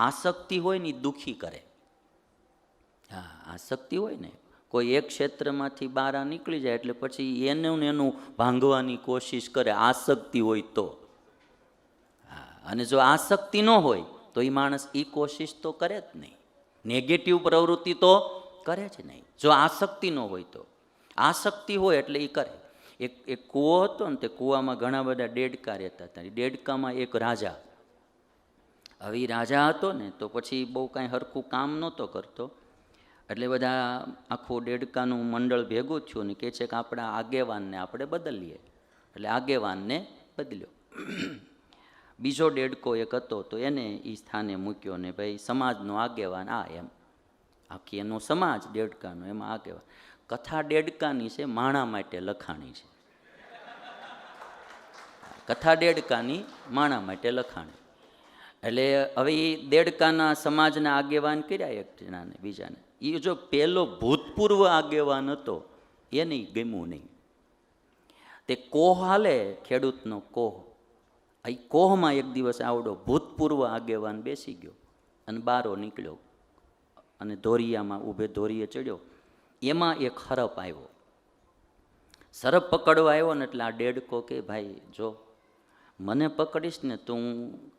આસક્તિ હોય ને એ દુઃખી કરે. હા, આસક્તિ હોય ને, કોઈ એક ક્ષેત્રમાંથી બહાર નીકળી જાય એટલે પછી એનું ને એનું ભાંગવાની કોશિશ કરે, આસક્તિ હોય તો. હા, અને જો આસક્તિ ન હોય તો એ માણસ એ કોશિશ તો કરે જ નહીં, નેગેટિવ પ્રવૃત્તિ તો કરે જ નહીં. જો આસક્તિ ન હોય તો. આસક્તિ હોય એટલે એ કરે. એક કૂવો હતો ને, તે કૂવામાં ઘણા બધા દેડકા રહેતા હતા. દેડકામાં એક રાજા. હવે એ રાજા હતો ને તો પછી બહુ કાંઈ હરખું કામ નહોતો કરતો, એટલે બધા આખું દેડકાનું મંડળ ભેગું થયું ને કહે છે કે આપણા આગેવાનને આપણે બદલીએ. એટલે આગેવાનને બદલ્યો. બીજો દેડકો એક હતો તો એને એ સ્થાને મૂક્યો ને ભાઈ સમાજનો આગેવાન આ, એમ આખી એનો સમાજ દેડકાનો, એમાં આગેવાન. કથા દેડકાની છે, માણા માટે લખાણી છે. કથા દેડકાની માણા માટે લખાણી. એટલે હવે એ દેડકાના સમાજના આગેવાન કર્યા એક જણાને, બીજાને. એ જો પેલો ભૂતપૂર્વ આગેવાન હતો એને ગમ્યું નહીં. તે કોહ હાલે, ખેડૂતનો કોહ. એ કોહમાં એક દિવસ આવડો ભૂતપૂર્વ આગેવાન બેસી ગયો અને બારો નીકળ્યો અને ધોરિયામાં ઊભે ધોરીએ ચડ્યો. એમાં એક હરપ આવ્યો. સરપ પકડવા આવ્યો ને એટલે આ દેડકો કે ભાઈ જો મને પકડીશ ને તો હું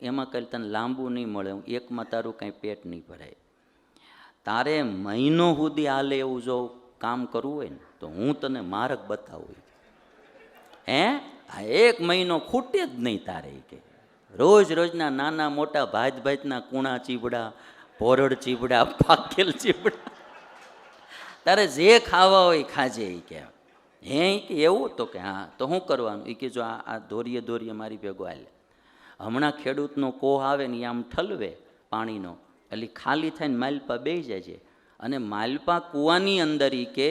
એમાં કંઈ તને લાંબુ નહીં મળે, હું એકમાં તારું કાંઈ પેટ નહીં ભરાય. તારે મહિનો સુધી હાલે એવું જો કામ કરવું હોય ને તો હું તને માર્ગ બતાવું. હે, આ એક મહિનો ખૂટે જ નહીં તારે કે. રોજ રોજના નાના મોટા ભાત ભાતના કૂણા ચીબડા, ભોરડ ચીબડા, પાકેલ ચીબડા, તારે જે ખાવા હોય ખાજે કે. હે કે એવું તો કે હા, તો શું કરવાનું? એ કે જો આ ધોરીએ ધોરીએ મારી ભેગો હાલે. હમણાં ખેડૂતનો કોહ આવે ને એ આમ ઠલવે પાણીનો, એટલે ખાલી થઈને માલપા બેસી જાય છે. અને માલપા કૂવાની અંદર એ કે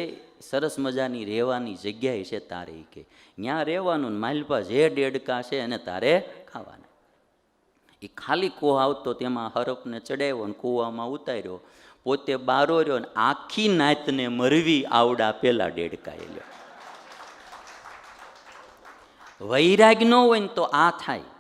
સરસ મજાની રહેવાની જગ્યાએ છે તારે. એ કે ત્યાં રહેવાનું ને માલપા જે દેડકા છે એને તારે ખાવાના. એ ખાલી કોહ આવતો તેમાં હરપને ચડાવ્યો ને કૂવામાં ઉતાર્યો, પોતે બારો રહ્યો ને આખી નાતને મરવી આવડા પેલા દેડકાએ લ્યો. વૈરાગ ન હોય ને તો આ થાય.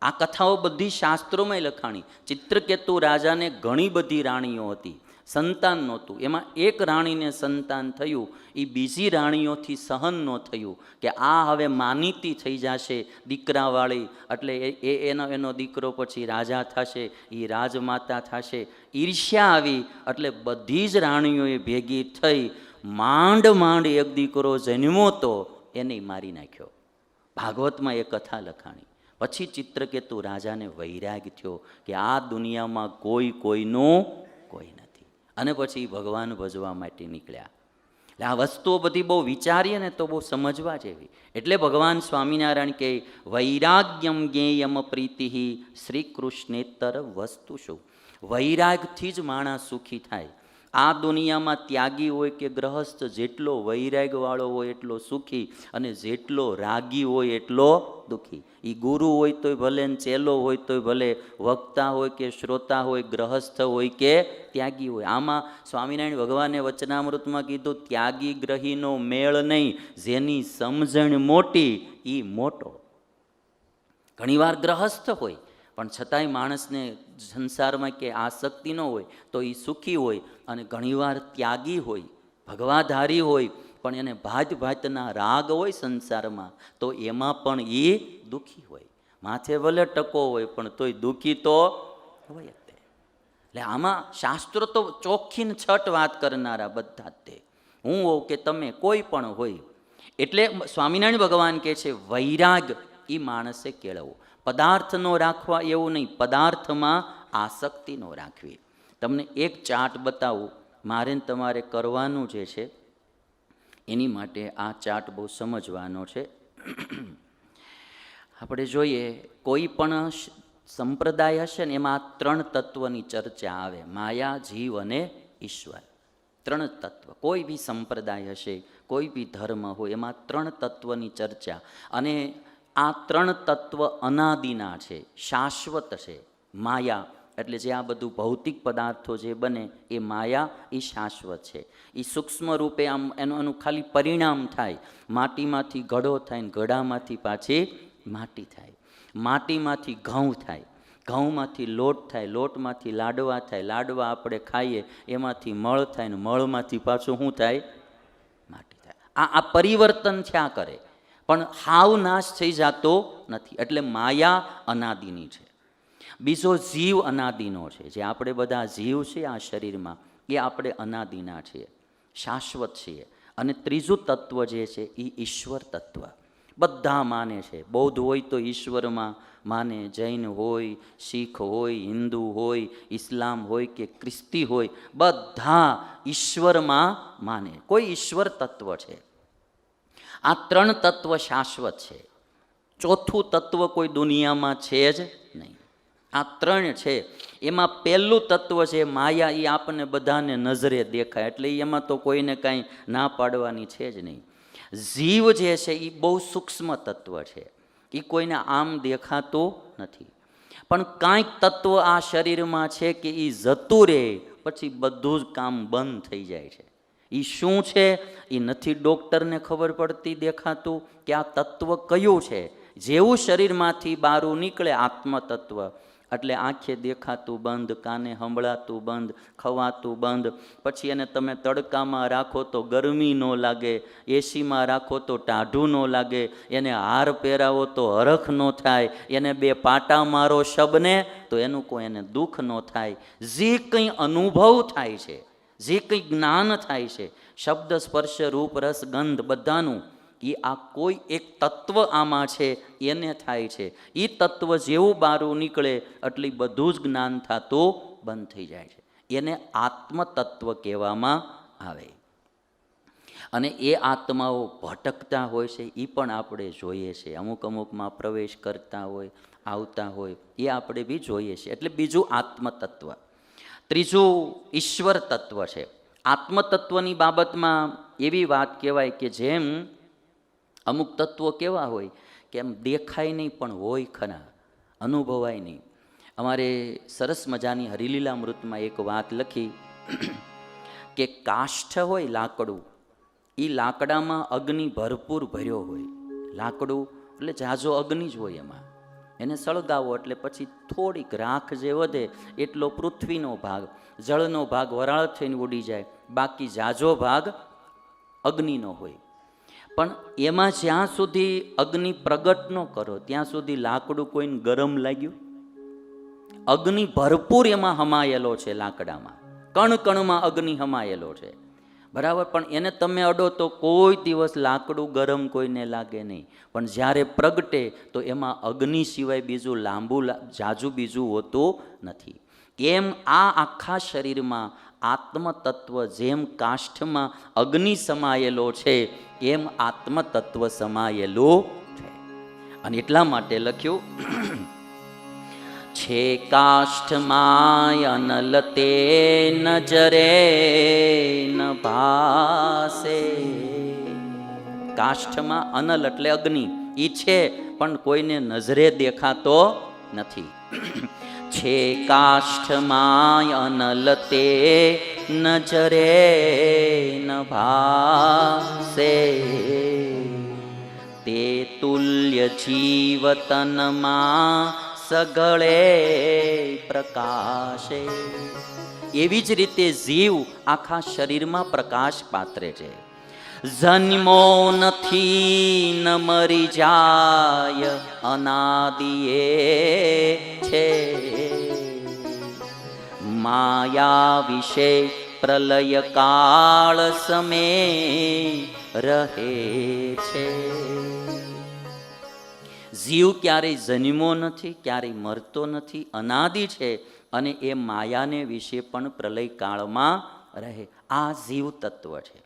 આ કથાઓ બધી શાસ્ત્રોમાં લખાણી. ચિત્રકેતુ રાજાને ઘણી બધી રાણીઓ હતી, સંતાન નહોતું. એમાં એક રાણીને સંતાન થયું, એ બીજી રાણીઓથી સહન ન થયું કે આ હવે માનીતી થઈ જશે દીકરાવાળી, એટલે એનો દીકરો પછી રાજા થશે, એ રાજમાતા થશે. ઈર્ષ્યા આવી એટલે બધી જ રાણીઓએ ભેગી થઈ માંડ માંડ એક દીકરો જન્મો તો એને મારી નાખ્યો. ભાગવતમાં એ કથા લખાણી. પછી ચિત્રકેતુ રાજાને વૈરાગ થયો કે આ દુનિયામાં કોઈનું કોઈ નથી, અને પછી ભગવાન ભજવા માટે નીકળ્યા. એટલે આ વસ્તુઓ બધી બહુ વિચારીએ ને તો બહુ સમજવા જેવી. એટલે ભગવાન સ્વામિનારાયણ કહે વૈરાગ્યમ જ્ઞેયમ પ્રીતિ શ્રી કૃષ્ણેતર વસ્તુ શું. વૈરાગથી જ માણસ સુખી થાય. આ દુનિયામાં ત્યાગી હોય કે ગ્રહસ્થ, જેટલો વૈરાગવાળો હોય એટલો સુખી, અને જેટલો રાગી હોય એટલો દુઃખી. એ ગુરુ હોય તોય ભલે, ચેલો હોય તોય ભલે, વક્તા હોય કે શ્રોતા હોય, ગ્રહસ્થ હોય કે ત્યાગી હોય. આમાં સ્વામિનારાયણ ભગવાને વચનામૃતમાં કીધું ત્યાગી ગ્રહીનો મેળ નહીં, જેની સમજણ મોટી એ મોટો. ઘણીવાર ગ્રહસ્થ હોય પણ છતાંય માણસને સંસારમાં કે આસક્તિ ન હોય તો એ સુખી હોય, અને ઘણીવાર ત્યાગી હોય, ભગવાધારી હોય, પણ એને ભાત ભાતના રાગ હોય સંસારમાં તો એમાં પણ એ દુઃખી હોય. માથે ભલે ટકો હોય પણ તોય દુઃખી તો હોય જ તે. એટલે આમાં શાસ્ત્રો તો ચોખ્ખી ને છટ વાત કરનારા બધા જ તે. હું હોઉં કે તમે કોઈ પણ હોય. એટલે સ્વામિનારાયણ ભગવાન કહે છે વૈરાગ એ માણસે કેળવવો. પદાર્થ નો રાખવા એવું નહીં, પદાર્થમાં આસક્તિ નો રાખવી. તમને એક ચાર્ટ બતાવું, મારે તમારે કરવાનું જે છે એની માટે આ ચાર્ટ બહુ સમજવાનો છે. આપણે જોઈએ કોઈ પણ સંપ્રદાય હશે ને એમાં 3 તત્વની ચર્ચા આવે, માયા, જીવ અને ઈશ્વર. 3 તત્વ. કોઈ બી સંપ્રદાય હશે, કોઈ બી ધર્મ હોય, એમાં 3 તત્વની ચર્ચા. અને આ 3 તત્વ અનાદિના છે, શાશ્વત છે. માયા એટલે જે આ બધું ભૌતિક પદાર્થો જે બને એ માયા, એ શાશ્વત છે. એ સૂક્ષ્મ રૂપે આમ એનું ખાલી પરિણામ થાય. માટીમાંથી ઘડો થાય ને ઘડામાંથી પાછી માટી થાય, માટીમાંથી ઘઉં થાય, ઘઉંમાંથી લોટ થાય, લોટમાંથી લાડવા થાય, લાડવા આપણે ખાઈએ એમાંથી મળ થાય ને મળમાંથી પાછું શું થાય? માટી થાય. આ પરિવર્તન થયા કરે પણ હાવ નાશ થઈ જતો નથી. એટલે માયા અનાદિની છે. બીજો જીવ અનાદિનો છે. જે આપણે બધા જીવ છે આ શરીરમાં એ આપણે અનાદિના છીએ, શાશ્વત છીએ. અને ત્રીજું તત્વ જે છે એ ઈશ્વર તત્વ. બધા માને છે. બૌદ્ધ હોય તો ઈશ્વરમાં માને, જૈન હોય, શીખ હોય, હિન્દુ હોય, ઇસ્લામ હોય કે ખ્રિસ્તી હોય, બધા ઈશ્વરમાં માને. કોઈ ઈશ્વર તત્વ છે. આ ત્રણ તત્વ શાશ્વત છે. ચોથું તત્વ કોઈ દુનિયામાં છે જ નહીં. આ ત્રણ છે. એમાં પહેલું તત્વ છે માયા. એ આપણને બધાને નજરે દેખાય એટલે એમાં તો કોઈને કાંઈ ના પાડવાની છે જ નહીં. જીવ જે છે એ બહુ સૂક્ષ્મ તત્વ છે. એ કોઈને આમ દેખાતું નથી. પણ કાંઈક તત્વ આ શરીરમાં છે કે એ જતું રહે પછી બધું જ કામ બંધ થઈ જાય છે. એ શું છે એ નથી ડૉક્ટરને ખબર પડતી દેખાતું કે આ તત્વ કયું છે. જેવું શરીરમાંથી બહારું નીકળે આત્મતત્વ એટલે આંખે દેખાતું બંધ, કાને સંભળાતું બંધ, ખવાતું બંધ. પછી એને તમે તડકામાં રાખો તો ગરમી ન લાગે, એસીમાં રાખો તો ટાઢું ન લાગે, એને હાર પહેરાવો તો હરખ ન થાય, એને બે પાટા મારો શબને તો એનું કોઈ એને દુઃખ ન થાય. જે કંઈ અનુભવ થાય છે, જે કંઈ જ્ઞાન થાય છે, શબ્દ સ્પર્શ રૂપ રસ ગંધ બધાનું, એ આ કોઈ એક તત્વ આમાં છે એને થાય છે. એ તત્વ જેવું બહારું નીકળે એટલે બધું જ જ્ઞાન થતું બંધ થઈ જાય છે. એને આત્મતત્વ કહેવામાં આવે. અને એ આત્માઓ ભટકતા હોય છે એ પણ આપણે જોઈએ છે. અમુક અમુકમાં પ્રવેશ કરતા હોય, આવતા હોય, એ આપણે બી જોઈએ છીએ. એટલે બીજું આત્મતત્વ. ત્રીજું ઈશ્વર તત્વ છે. આત્મતત્વની બાબતમાં એવી વાત કહેવાય કે જેમ અમુક તત્વો કેવા હોય કે એમ દેખાય નહીં પણ હોય ખરા, અનુભવાય નહીં. અમારે સરસ મજાની હરિલીલામૃતમાં એક વાત લખી કે કાષ્ઠ હોય લાકડું, એ લાકડામાં અગ્નિ ભરપૂર ભર્યો હોય. લાકડું એટલે ઝાઝો અગ્નિ જ હોય એમાં. એને સળગાવો એટલે પછી થોડીક રાખ જે વધે એટલો પૃથ્વીનો ભાગ, જળનો ભાગ વરાળ થઈને ઉડી જાય, બાકી ઝાઝો ભાગ અગ્નિનો હોય. પણ એમાં જ્યાં સુધી અગ્નિ પ્રગટ ન કરો ત્યાં સુધી લાકડું કોઈને ગરમ લાગ્યું? અગ્નિ ભરપૂર એમાં હમાયેલો છે. લાકડામાં કણ કણમાં અગ્નિ હમાયેલો છે, બરાબર. પણ એને તમે અડો તો કોઈ દિવસ લાકડું ગરમ કોઈને લાગે નહીં. પણ જ્યારે પ્રગટે તો એમાં અગ્નિ સિવાય બીજું લાંબુ જાજુ બીજું હોતું નથી. એમ આ આખા શરીરમાં આત્મતત્વ જેમ કાષ્ઠમાં અગ્નિ સમાયેલો છે એમ આત્મતત્વ સમાયેલું છે. અને એટલા માટે લખ્યું છે કાષ્ઠમાં અનલ તે નજરે ન ભાસે. કાષ્ઠમાં અનલ એટલે અગ્નિ ઈ છે પણ કોઈને નજરે દેખાતો નથી. છે કાષ્ઠમાં અનલ તે નજરે ન ભાસે. તે તુલ્ય જીવતનમાં સગળે પ્રકાશે. એવી જ રીતે જીવ આખા શરીરમાં પ્રકાશ પાત્રે છે. જન્મો નથી ન મરી જાય અનાદિએ છે. માયા વિશે પ્રલય કાળ સમે રહે છે. જીવ ક્યારેય જન્મો નથી, ક્યારેય મરતો નથી, અનાદિ છે. અને એ માયાને વિશે પણ પ્રલય કાળમાં રહે. આ જીવ તત્વ છે.